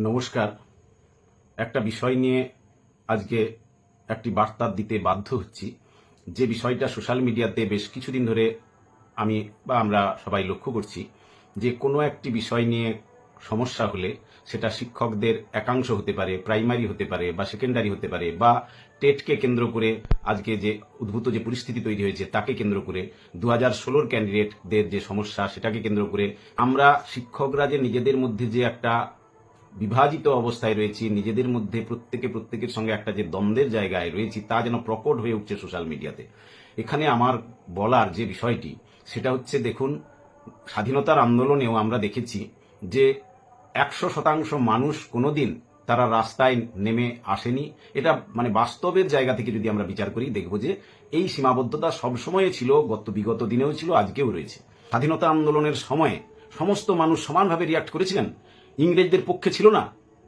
নমস্কার। একটা বিষয় নিয়ে আজকে একটি বার্তা দিতে বাধ্য হচ্ছি, যে বিষয়টা সোশ্যাল মিডিয়াতে বেশ কিছুদিন ধরে আমরা সবাই লক্ষ্য করছি, যে কোনো একটি বিষয় নিয়ে সমস্যা হলে সেটা শিক্ষকদের একাংশ হতে পারে, প্রাইমারি হতে পারে বা সেকেন্ডারি হতে পারে, বা টেটকে কেন্দ্র করে আজকে যে উদ্ভূত যে পরিস্থিতি তৈরি হয়েছে তাকে কেন্দ্র করে 2016 ক্যান্ডিডেটদের যে সমস্যা সেটাকে কেন্দ্র করে আমরা শিক্ষকরা যে নিজেদের মধ্যে যে একটা বিভাজিত অবস্থায় রয়েছি, নিজেদের মধ্যে প্রত্যেকের সঙ্গে একটা যে দ্বন্দ্বের জায়গায় রয়েছি তা যেন প্রকট হয়ে উঠছে সোশ্যাল মিডিয়াতে। এখানে আমার বলার যে বিষয়টি সেটা হচ্ছে, দেখুন, স্বাধীনতার আন্দোলনেও আমরা দেখেছি যে 100% মানুষ কোনোদিন তারা রাস্তায় নেমে আসেনি। এটা বাস্তবের জায়গা থেকে যদি আমরা বিচার করি, দেখব যে এই সীমাবদ্ধতা সবসময় ছিল, বিগত দিনেও ছিল, আজকেও রয়েছে। স্বাধীনতা আন্দোলনের সময়ে সমস্ত মানুষ সমানভাবে রিয়াক্ট করেছিলেন, ইংরেজদের পক্ষে ছিল না,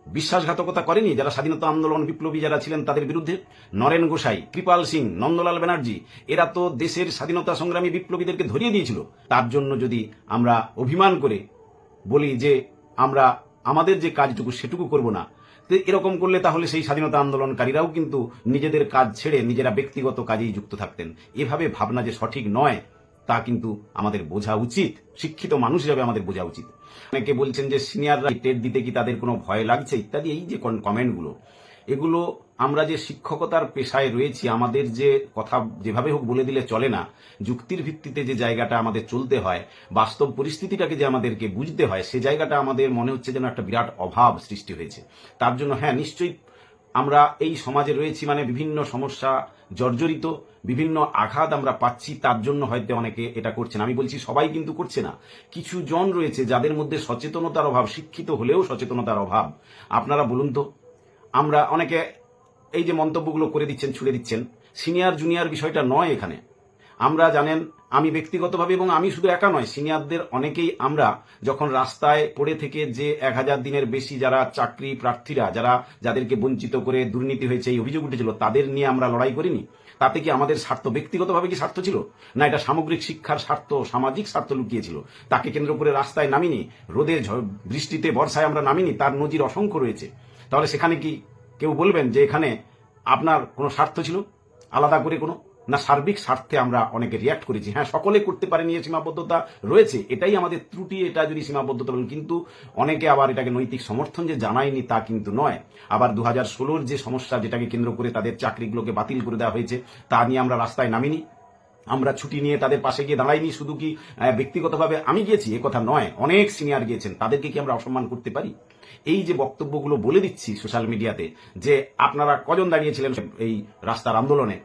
বিশ্বাসঘাতকতা করেনি যারা স্বাধীনতা আন্দোলন বিপ্লবী যারা ছিলেন তাদের বিরুদ্ধে। নরেন গোসাই, কৃপাল সিং, নন্দলাল ব্যানার্জি এরা তো দেশের স্বাধীনতা সংগ্রামী বিপ্লবীদেরকে ধরিয়ে দিয়েছিল। তার জন্য যদি আমরা অভিমান করে বলি যে আমরা আমাদের যে কাজটুকু সেটুকু করব না, এরকম করলে তাহলে সেই স্বাধীনতা আন্দোলনকারীরাও কিন্তু নিজেদের কাজ ছেড়ে নিজেরা ব্যক্তিগত কাজেই যুক্ত থাকতেন। এভাবে ভাবনা যে সঠিক নয় তা কিন্তু আমাদের বোঝা উচিত, শিক্ষিত মানুষ হিসাবে আমাদের বোঝা উচিত। অনেকে বলছেন যে সিনিয়ররা টেট দিতে কি তাদের কোনো ভয় লাগছে ইত্যাদি, এই যে কমেন্টগুলো, এগুলো আমরা যে শিক্ষকতার পেশায় রয়েছি, আমাদের যে কথা যেভাবে হোক বলে দিলে চলে না, যুক্তির ভিত্তিতে যে জায়গাটা আমাদের চলতে হয়, বাস্তব পরিস্থিতিটাকে যে আমাদেরকে বুঝতে হয়, সে জায়গাটা আমাদের মনে হচ্ছে যেন একটা বিরাট অভাব সৃষ্টি হয়েছে। তার জন্য হ্যাঁ, নিশ্চয়ই আমরা এই সমাজে রয়েছি, বিভিন্ন সমস্যা জর্জরিত, বিভিন্ন আঘাত আমরা পাচ্ছি, তার জন্য হয়তো অনেকে এটা করছে না। আমি বলছি সবাই কিন্তু করছে না, কিছু জন রয়েছে যাদের মধ্যে সচেতনতার অভাব, শিক্ষিত হলেও সচেতনতার অভাব। আপনারা বলুন তো, আমরা অনেকে এই যে মন্তব্যগুলো করে দিচ্ছেন, ছুড়ে দিচ্ছেন, সিনিয়র জুনিয়র বিষয়টা নয় এখানে। আমরা জানেন, আমি ব্যক্তিগতভাবে এবং আমি শুধু একা নয়, সিনিয়রদের অনেকেই আমরা যখন রাস্তায় পড়ে থেকে যে 1000 দিনের বেশি যারা চাকরি প্রার্থীরা, যাদেরকে বঞ্চিত করে দুর্নীতি হয়েছে এই অভিযোগ উঠেছিল, তাদের নিয়ে আমরা লড়াই করিনি। তাতে কি আমাদের স্বার্থ, ব্যক্তিগতভাবে কি স্বার্থ ছিল না? এটা সামগ্রিক শিক্ষার স্বার্থ, সামাজিক স্বার্থ লুকিয়েছিল। তাকে কেন্দ্র করে রাস্তায় নামিনি, রোদে বৃষ্টিতে বর্ষায় আমরা নামিনি, তার নজির অসংখ্য রয়েছে। তাহলে সেখানে কি কেউ বলবেন যে এখানে আপনার কোনো স্বার্থ ছিল আলাদা করে কোনো? না, সার্বিক স্বার্থে আমরা অনেকে রিয়াক্ট করেছি। হ্যাঁ, সকলে করতে পারেনি, সীমাবদ্ধতা রয়েছে, এটাই আমাদের ত্রুটি। এটা যদি সীমাবদ্ধতা বলেন, কিন্তু অনেকে আবার এটাকে নৈতিক সমর্থন যে জানায়নি তা কিন্তু নয়। আবার 2016 যে সমস্যা, যেটাকে কেন্দ্র করে তাদের চাকরিগুলোকে বাতিল করে দেওয়া হয়েছে, তা নিয়ে আমরা রাস্তায় নামিনি, আমরা ছুটি নিয়ে তাদের পাশে গিয়ে দাঁড়াইনি। শুধু কি ব্যক্তিগতভাবে আমি গিয়েছি এ কথা নয়, অনেক সিনিয়র গিয়েছেন, তাদেরকে কি আমরা অসম্মান করতে পারি? এই যে বক্তব্যগুলো বলে দিচ্ছি সোশ্যাল মিডিয়াতে, যে আপনারা কজন দাঁড়িয়েছিলেন এই রাস্তার আন্দোলনে,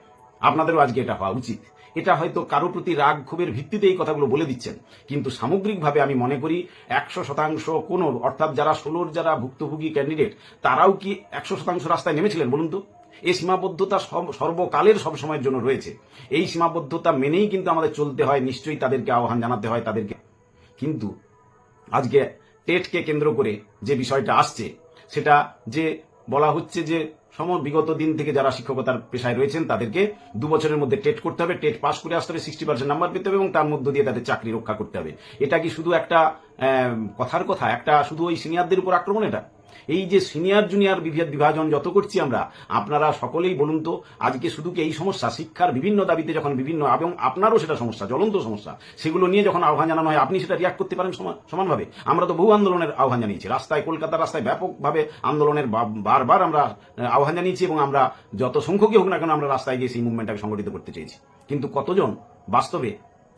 আপনাদেরও আজকে এটা হওয়া উচিত। এটা হয়তো কারো প্রতি রাগ ক্ষোভের ভিত্তিতে এই কথাগুলো বলে দিচ্ছেন, কিন্তু সামগ্রিকভাবে আমি মনে করি 100% কোন, অর্থাৎ যারা 16 যারা ভুক্তভোগী ক্যান্ডিডেট, তারাও কি 100% রাস্তায় নেমেছিলেন বলুন তো? এই সীমাবদ্ধতা সর্বকালের সব সময়ের জন্য রয়েছে। এই সীমাবদ্ধতা মেনেই কিন্তু আমাদের চলতে হয়, নিশ্চয়ই তাদেরকে আহ্বান জানাতে হয় তাদেরকে। কিন্তু আজকে টেটকে কেন্দ্র করে যে বিষয়টা আসছে, সেটা যে বলা হচ্ছে যে বিগত দিন থেকে যারা শিক্ষকতার পেশায় রয়েছেন তাদেরকে 2 বছরের মধ্যে টেট করতে হবে, টেট পাস করে আসতে হবে, 60% নাম্বার পেতে হবে এবং তার মধ্য দিয়ে তাদের চাকরি রক্ষা করতে হবে। এটা কি শুধু একটা কথার কথা, একটা শুধু ওই সিনিয়রদের উপর আক্রমণ? এটা এই যে সিনিয়র জুনিয়র বিভাজন যত করছি আমরা, আপনারা সকলেই বলুন তো, আজকে শুধু কি এই সমস্যা, শিক্ষার বিভিন্ন দাবিতে যখন বিভিন্ন, এবং আপনারও সেটা সমস্যা, জ্বলন্ত সমস্যা, সেগুলো নিয়ে যখন আহ্বান জানানো হয়, আপনি সেটা রিয়াক্ট করতে পারেন সমানভাবে? আমরা তো বহু আন্দোলনের আহ্বান জানিয়েছি, রাস্তায়, কলকাতার রাস্তায় ব্যাপকভাবে আন্দোলনের বারবার আমরা আহ্বান জানিয়েছি, এবং আমরা যত সংখ্যকই হোক না কেন আমরা রাস্তায় গিয়ে সেই মুভমেন্টটাকে সংগঠিত করতে চেয়েছি। কিন্তু কতজন বাস্তবে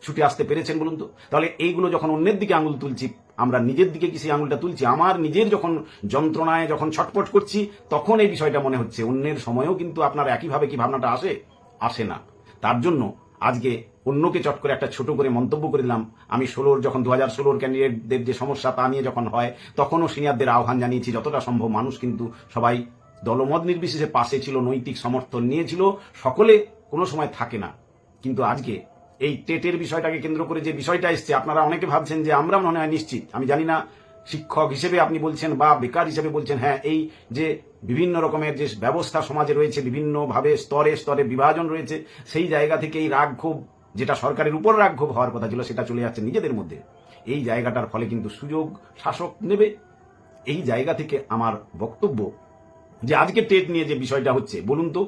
ছুটে আসতে পেরেছেন বলুন তো? তাহলে এইগুলো যখন অন্যের দিকে আঙুল তুলছি, আমরা নিজের দিকে কি সেই আঙুলটা তুলছি? আমার নিজের যখন যন্ত্রণায় যখন ছটপট করছি, তখন এই বিষয়টা মনে হচ্ছে। অন্যের সময়েও কিন্তু আপনার একইভাবে কি ভাবনাটা আসে না। তার জন্য আজকে অন্যকে চট করে একটা ছোট করে মন্তব্য করে দিলাম। আমি 2016 ক্যান্ডিডেটদের যে সমস্যা তা নিয়ে যখন হয়, তখনও সিনিয়রদের আহ্বান জানিয়েছি, যতটা সম্ভব মানুষ কিন্তু সবাই দলমত নির্বিশেষে পাশে ছিল, নৈতিক সমর্থন নিয়েছিল, সকলে কোনো সময় থাকে না। কিন্তু আজকে এই টেটের বিষয়টাকে কেন্দ্র করে যে বিষয়টা এসছে, আপনারা অনেকে ভাবছেন যে আমরা মনে হয় নিশ্চিত, আমি জানি না, শিক্ষক হিসেবে আপনি বলছেন বা বেকার হিসেবে বলছেন, হ্যাঁ, এই যে বিভিন্ন রকমের যে ব্যবস্থা সমাজে রয়েছে, বিভিন্নভাবে স্তরে স্তরে বিভাজন রয়েছে, সেই জায়গা থেকে এই রাগ ক্ষোভ, যেটা সরকারের উপর রাগ ক্ষোভ হওয়ার কথা ছিল, সেটা চলে যাচ্ছে নিজেদের মধ্যে। এই জায়গাটার ফলে কিন্তু সুযোগ শাসক নেবে, এই জায়গা থেকে আমার বক্তব্য যে আজকে টেট নিয়ে যে বিষয়টা হচ্ছে, বলুন তো,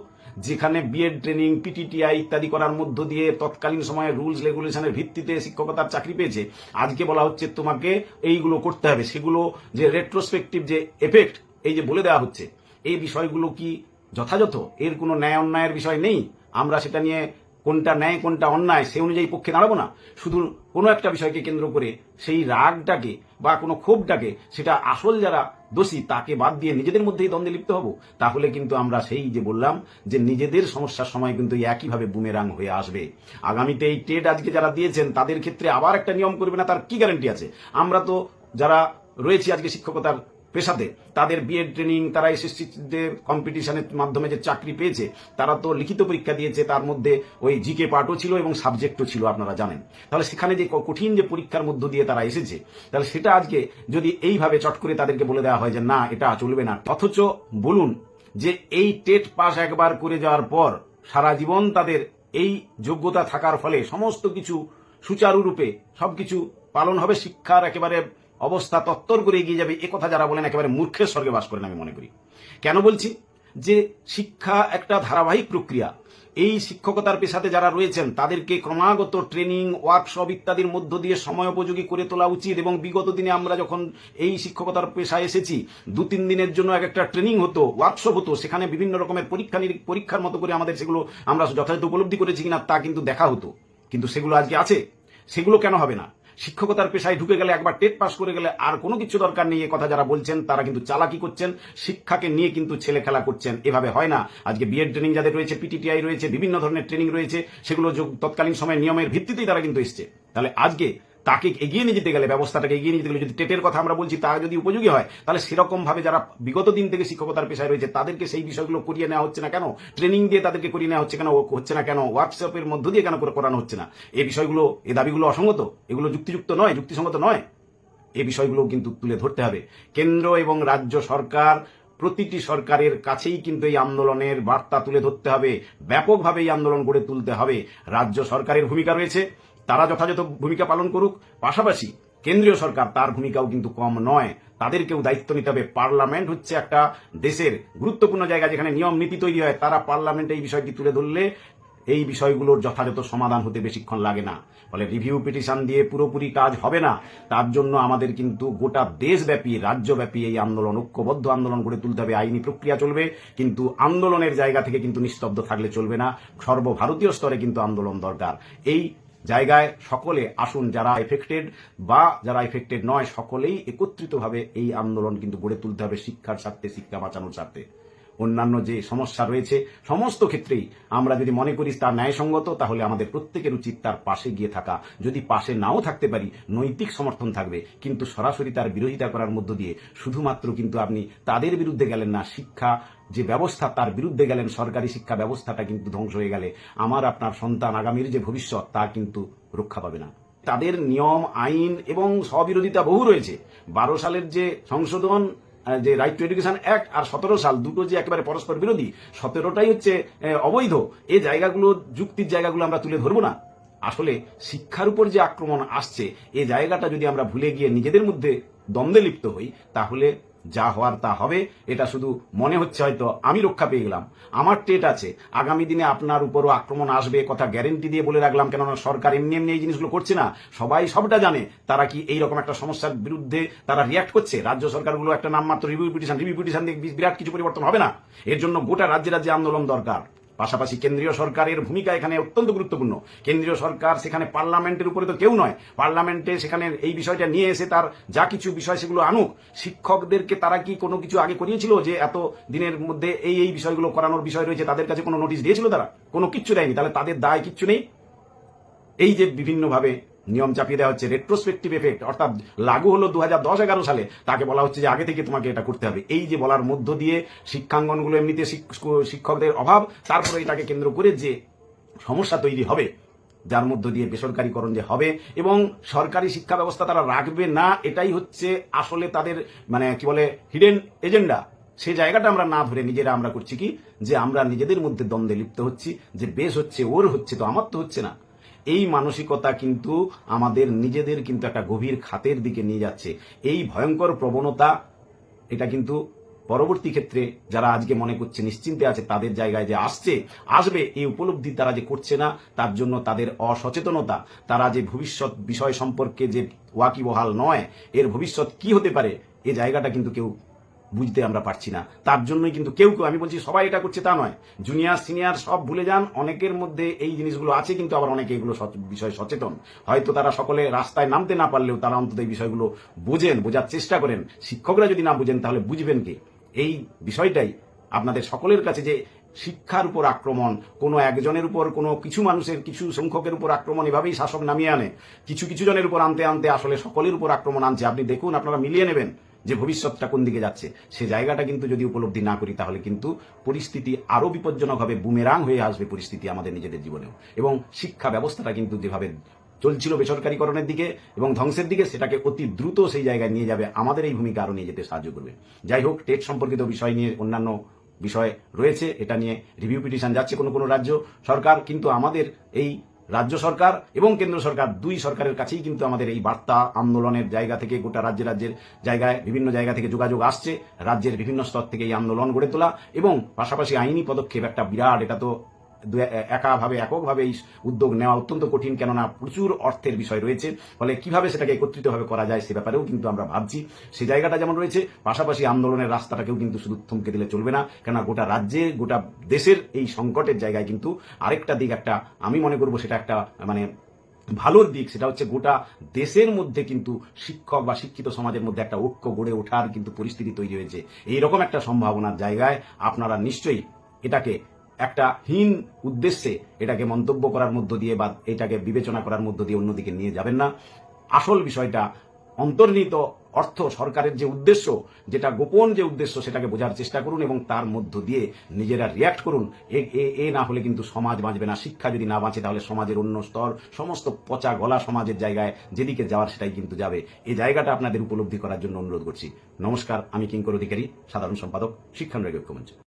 যেখানে বিএড ট্রেনিং, পিটিটিআই ইত্যাদি করার মধ্য দিয়ে তৎকালীন সময়ে রুলস রেগুলেশনের ভিত্তিতে শিক্ষকতার চাকরি পেয়েছে, আজকে বলা হচ্ছে তোমাকে এইগুলো করতে হবে, সেগুলো যে রেট্রোস্পেক্টিভ যে এফেক্ট এই যে বলে দেওয়া হচ্ছে, এই বিষয়গুলো কি যথাযথ? এর কোনো ন্যায় অন্যায়ের বিষয় নেই? আমরা সেটা নিয়ে কোনটা ন্যায় কোনটা অন্যায় সে অনুযায়ী পক্ষে দাঁড়াবো না, শুধু কোনো একটা বিষয়কে কেন্দ্র করে সেই রাগটাকে বা কোনো ক্ষোভটাকে, সেটা আসল যারা দোষী তাকে বাদ দিয়ে নিজেদের মধ্যেই দ্বন্দ্বে লিপ্ত হব? তাহলে কিন্তু আমরা সেই যে বললাম যে নিজেদের সমস্যার সময় কিন্তু একইভাবে বুমেরাং হয়ে আসবে। আগামীতে এই টেট আজকে যারা দিয়েছেন তাদের ক্ষেত্রে আবার একটা নিয়ম করবে না, তার কি গ্যারান্টি আছে? আমরা তো যারা রয়েছি আজকে শিক্ষকতার পেশাতে, তাদের বিএড ট্রেনিং, তারা এসএসসিদের কম্পিটিশনের মাধ্যমে যে চাকরি পেয়েছে, তারা তো লিখিত পরীক্ষা দিয়েছে, তার মধ্যে ওই জিকে পার্টও ছিল এবং সাবজেক্টও ছিল, আপনারা জানেন। তাহলে সেখানে যে কঠিন যে পরীক্ষার মধ্য দিয়ে তারা এসেছে, তাহলে সেটা আজকে যদি এইভাবে চট করে তাদেরকে বলে দেওয়া হয় যে না এটা চলবে না, অথচ বলুন যে এই টেট পাস একবার করে যাওয়ার পর সারা জীবন তাদের এই যোগ্যতা থাকার ফলে সমস্ত কিছু সুচারুরূপে সবকিছু পালন হবে, শিক্ষার একেবারে অবস্থা তত্তর করে এগিয়ে যাবে, এ কথা যারা বলেন একেবারে মূর্খের স্বর্গে বাস করেন আমি মনে করি। কেন বলছি? যে শিক্ষা একটা ধারাবাহিক প্রক্রিয়া। এই শিক্ষকতার পেশাতে যারা রয়েছেন তাদেরকে ক্রমাগত ট্রেনিং, ওয়ার্কশপ ইত্যাদির মধ্য দিয়ে সময়োপযোগী করে তোলা উচিত। এবং বিগত দিনে আমরা যখন এই শিক্ষকতার পেশায় এসেছি, 2-3 দিনের জন্য একটা ট্রেনিং হতো, ওয়ার্কশপ হতো, সেখানে বিভিন্ন রকমের পরীক্ষার মতো করে আমাদের সেগুলো আমরা যথাযথ উপলব্ধি করেছি কিনা তা কিন্তু দেখা হতো। কিন্তু সেগুলো আজকে আছে? সেগুলো কেন হবে না? শিক্ষকতার পেশায় ঢুকে গেলে, একবার টেট পাস করে গেলে আর কোনো কিছু দরকার নেই, কথা যারা বলছেন তারা কিন্তু চালাকি করছেন, শিক্ষাকে নিয়ে কিন্তু ছেলে খেলা করছেন। এভাবে হয় না। আজকে বিএড ট্রেনিং যাদের রয়েছে, পিটিটিআই রয়েছে, বিভিন্ন ধরনের ট্রেনিং রয়েছে, সেগুলো তৎকালীন সময়ের নিয়মের ভিত্তিতেই তারা কিন্তু এসছে। তাহলে আজকে তাকে এগিয়ে নিয়ে যেতে গেলে, ব্যবস্থাটাকে এগিয়ে নিয়ে যেতে গেলে, যদি টেটের কথা আমরা বলছি তা যদি উপযোগী হয়, তাহলে সেরকম ভাবে যারা বিগত দিন থেকে শিক্ষকতার পেশায় রয়েছে তাদেরকে সেই বিষয়গুলো করিয়ে নেওয়া হচ্ছে না কেন? ট্রেনিং দিয়ে তাদেরকে করিয়ে নেওয়া হচ্ছে না কেন? ওয়ার্কশপের মধ্য দিয়ে কেন করানো হচ্ছে না? এই বিষয়গুলো, এই দাবিগুলো অসঙ্গত, এগুলো যুক্তিযুক্ত নয়, যুক্তিসঙ্গত নয়। এই বিষয়গুলো কিন্তু তুলে ধরতে হবে। কেন্দ্র এবং রাজ্য সরকার, প্রতিটি সরকারের কাছেই কিন্তু এই আন্দোলনের বার্তা তুলে ধরতে হবে, ব্যাপকভাবে এই আন্দোলন গড়ে তুলতে হবে। রাজ্য সরকারের ভূমিকা রয়েছে, তারা যথাযথ ভূমিকা পালন করুক, পাশাপাশি কেন্দ্রীয় সরকার তার ভূমিকাও কিন্তু কম নয়, তাদেরকেও দায়িত্ব নিতে হবে। পার্লামেন্ট হচ্ছে একটা দেশের গুরুত্বপূর্ণ জায়গা, যেখানে নিয়ম নীতি তৈরি হয়, তারা পার্লামেন্টে এই বিষয়টি তুলে ধরলে এই বিষয়গুলোর যথাযথ সমাধান হতে বেশিক্ষণ লাগে না। ফলে রিভিউ পিটিশন দিয়ে পুরোপুরি কাজ হবে না। তার জন্য আমাদের কিন্তু গোটা দেশব্যাপী, রাজ্যব্যাপী এই আন্দোলন, ঐক্যবদ্ধ আন্দোলন গড়ে তুলতে হবে। আইনি প্রক্রিয়া চলবে, কিন্তু আন্দোলনের জায়গা থেকে কিন্তু নিস্তব্ধ থাকলে চলবে না। সর্বভারতীয় স্তরে কিন্তু আন্দোলন দরকার। এই জায়গায় সকলে আসুন, যারা এফেক্টেড বা যারা এফেক্টেড নয়, সকলেই একত্রিতভাবে এই আন্দোলন কিন্তু গড়ে তুলতে হবে শিক্ষার স্বার্থে, শিক্ষা বাঁচানোর স্বার্থে। অন্যান্য যে সমস্যা রয়েছে সমস্ত ক্ষেত্রেই আমরা যদি মনে করি তা ন্যায়সঙ্গত, তাহলে আমাদের প্রত্যেকের উচিত তার পাশে গিয়ে থাকা। যদি পাশে নাও থাকতে পারি, নৈতিক সমর্থন থাকবে, কিন্তু সরাসরি তার বিরোধিতা করার মধ্য দিয়ে শুধুমাত্র কিন্তু আপনি তাদের বিরুদ্ধে গেলেন না, শিক্ষা যে ব্যবস্থা তার বিরুদ্ধে গেলেন। সরকারি শিক্ষা ব্যবস্থাটা কিন্তু ধ্বংস হয়ে গেলে আমার আপনার সন্তান, আগামীর যে ভবিষ্যৎ, তা কিন্তু রক্ষা পাবে না। তাদের নিয়ম, আইন এবং স্ববিরোধিতা বহু রয়েছে। 12 সালের যে সংশোধন, যে রাইট টু এডুকেশন অ্যাক্ট, আর 17 সাল, দুটো যে একেবারে পরস্পর বিরোধী, 17টাই হচ্ছে অবৈধ। এই জায়গাগুলো, যুক্তির জায়গাগুলো আমরা তুলে ধরবো না। আসলে শিক্ষার উপর যে আক্রমণ আসছে, এই জায়গাটা যদি আমরা ভুলে গিয়ে নিজেদের মধ্যে দ্বন্দ্বে লিপ্ত হই, তাহলে যা হওয়ার তা হবে। এটা শুধু মনে হচ্ছে হয়তো আমি রক্ষা পেয়ে গেলাম, আমার টেট আছে, আগামী দিনে আপনার উপরও আক্রমণ আসবে, কথা গ্যারেন্টি দিয়ে বলে রাখলাম। কেননা সরকার এমনি এমনি এই জিনিসগুলো করছে না, সবাই সবটা জানে। তারা কি এইরকম একটা সমস্যার বিরুদ্ধে তারা রিয়াক্ট করছে? রাজ্য সরকারগুলো একটা নামমাত্র রিভিউ পিটিশন দিয়ে বিরাট কিছু পরিবর্তন হবে না। এর জন্য গোটা রাজ্যে রাজ্যে আন্দোলন দরকার। পাশাপাশি কেন্দ্রীয় সরকারের ভূমিকা এখানে অত্যন্ত গুরুত্বপূর্ণ। কেন্দ্রীয় সরকার সেখানে পার্লামেন্টের উপরে তো কেউ নয়, পার্লামেন্টে সেখানে এই বিষয়টা নিয়ে এসে তার যা কিছু বিষয় সেগুলো আনুক। শিক্ষকদেরকে তারা কি কোনো কিছু আগে করিয়েছিল যে এত দিনের মধ্যে এই বিষয়গুলো করানোর বিষয় রয়েছে? তাদের কাছে কোনো নোটিশ দিয়েছিল? তারা কোনো কিচ্ছু দেয়নি। তাহলে তাদের দায় কিচ্ছু নেই। এই যে বিভিন্নভাবে নিয়ম চাপিয়ে দেওয়া হচ্ছে, রেট্রোস্পেক্টিভ এফেক্ট, অর্থাৎ লাগু হলো 2010-11 সালে, তাকে বলা হচ্ছে যে আগে থেকে তোমাকে এটা করতে হবে। এই যে বলার মধ্য দিয়ে শিক্ষাঙ্গনগুলো এমনিতে শিক্ষকদের অভাব, তারপরে এটাকে কেন্দ্র করে যে সমস্যা তৈরি হবে, যার মধ্য দিয়ে বেসরকারীকরণ যে হবে এবং সরকারি শিক্ষা ব্যবস্থা তারা রাখবে না, এটাই হচ্ছে আসলে তাদের মানে কি বলে হিডেন এজেন্ডা। সেই জায়গাটা আমরা না ধরে নিজেরা আমরা করছি কি, যে আমরা নিজেদের মধ্যে দ্বন্দ্বে লিপ্ত হচ্ছি, যে বেশ হচ্ছে ওর হচ্ছে তো আমার তো হচ্ছে না। এই মানসিকতা কিন্তু আমাদের নিজেদের কিন্তু একটা গভীর খাতের দিকে নিয়ে যাচ্ছে। এই ভয়ঙ্কর প্রবণতা এটা কিন্তু পরবর্তী ক্ষেত্রে যারা আজকে মনে করছে নিশ্চিন্তে আছে তাদের জায়গায় যে আসবে এই উপলব্ধি তারা যে করছে না, তার জন্য তাদের অসচেতনতা, তারা যে ভবিষ্যৎ বিষয় সম্পর্কে যে ওয়াকিবহাল নয়, এর ভবিষ্যৎ কি হতে পারে এই জায়গাটা কিন্তু কেউ বুঝতে আমরা পারছি না। তার জন্যই কিন্তু কেউ আমি বলছি সবাই এটা করছে তা নয়, জুনিয়র সিনিয়র সব ভুলে যান। অনেকের মধ্যে এই জিনিসগুলো আছে, কিন্তু আবার অনেকে এগুলো বিষয় সচেতন। হয়তো তারা সকলে রাস্তায় নামতে না পারলেও তারা অন্তত এই বিষয়গুলো বোঝার চেষ্টা করেন। শিক্ষকরা যদি না বুঝেন তাহলে বুঝবেন কে? এই বিষয়টাই আপনাদের সকলের কাছে, যে শিক্ষার উপর আক্রমণ, কোনো একজনের উপর, কোনো কিছু মানুষের, কিছু সংখ্যকের উপর আক্রমণ এভাবেই শাসক নামিয়ে আনে, কিছু কিছু জনের উপর আনতে আনতে আসলে সকলের উপর আক্রমণ আনছে। আপনি দেখুন, আপনারা মিলিয়ে নেবেন যে ভবিষ্যৎটা কোন দিকে যাচ্ছে। সে জায়গাটা কিন্তু যদি উপলব্ধি না করি তাহলে কিন্তু পরিস্থিতি আরো বিপজ্জনক হবে, বুমেরাং হয়ে আসবে পরিস্থিতি আমাদের নিজেদের জীবনেও। এবং শিক্ষা ব্যবস্থাটা কিন্তু যেভাবে চলছিল বেসরকারীকরণের দিকে এবং ধ্বংসের দিকে, সেটাকে অতি দ্রুত সেই জায়গায় নিয়ে যাবে। আমাদের এই ভূমিকা আরো নিয়ে যেতে সাহায্য করবে। যাই হোক, টেট সম্পর্কিত বিষয় নিয়ে অন্যান্য বিষয় রয়েছে, এটা নিয়ে রিভিউ পিটিশন যাচ্ছে কোনো কোনো রাজ্য সরকার, কিন্তু আমাদের এই রাজ্য সরকার এবং কেন্দ্র সরকার, দুই সরকারের কাছেই কিন্তু আমাদের এই বার্তা আন্দোলনের জায়গা থেকে গোটা রাজ্যের জায়গায় বিভিন্ন জায়গা থেকে যোগাযোগ আসছে। রাজ্যের বিভিন্ন স্তর থেকে এই আন্দোলন গড়ে তোলা এবং পাশাপাশি আইনি পদক্ষেপ একটা বিরাট, এটা তো এককভাবে এই উদ্যোগ নেওয়া অত্যন্ত কঠিন, কেননা প্রচুর অর্থের বিষয় রয়েছে। ফলে কিভাবে সেটাকে একত্রিতভাবে করা যায় সে ব্যাপারেও কিন্তু আমরা ভাবছি। সেই জায়গাটা যেমন রয়েছে, পাশাপাশি আন্দোলনের রাস্তাটাকেও কিন্তু শুধু থমকে দিলে চলবে না, কেননা গোটা রাজ্যে, গোটা দেশের এই সংকটের জায়গায় কিন্তু আরেকটা দিক, একটা আমি মনে করবো সেটা একটা ভালোর দিক, সেটা হচ্ছে গোটা দেশের মধ্যে কিন্তু শিক্ষক বা শিক্ষিত সমাজের মধ্যে একটা ঐক্য গড়ে ওঠার কিন্তু পরিস্থিতি তৈরি হয়েছে। এইরকম একটা সম্ভাবনার জায়গায় আপনারা নিশ্চয়ই এটাকে একটা হীন উদ্দেশ্যে এটাকে মন্তব্য করার মধ্য দিয়ে বা এটাকে বিবেচনা করার মধ্য দিয়ে অন্যদিকে নিয়ে যাবেন না। আসল বিষয়টা অন্তর্নিহিত অর্থ, সরকারের যে উদ্দেশ্য, যেটা গোপন যে উদ্দেশ্য, সেটাকে বোঝার চেষ্টা করুন এবং তার মধ্য দিয়ে নিজেরা রিয়াক্ট করুন। এ না হলে কিন্তু সমাজ বাঁচবে না। শিক্ষা যদি না বাঁচে তাহলে সমাজের অন্য স্তর, সমস্ত পচা গলা সমাজের জায়গায় যেদিকে যাওয়ার সেটাই কিন্তু যাবে। এই জায়গাটা আপনাদের উপলব্ধি করার জন্য অনুরোধ করছি। নমস্কার, আমি কিঙ্কর অধিকারী, সাধারণ সম্পাদক, শিক্ষানুরাগী ঐক্যমঞ্চ।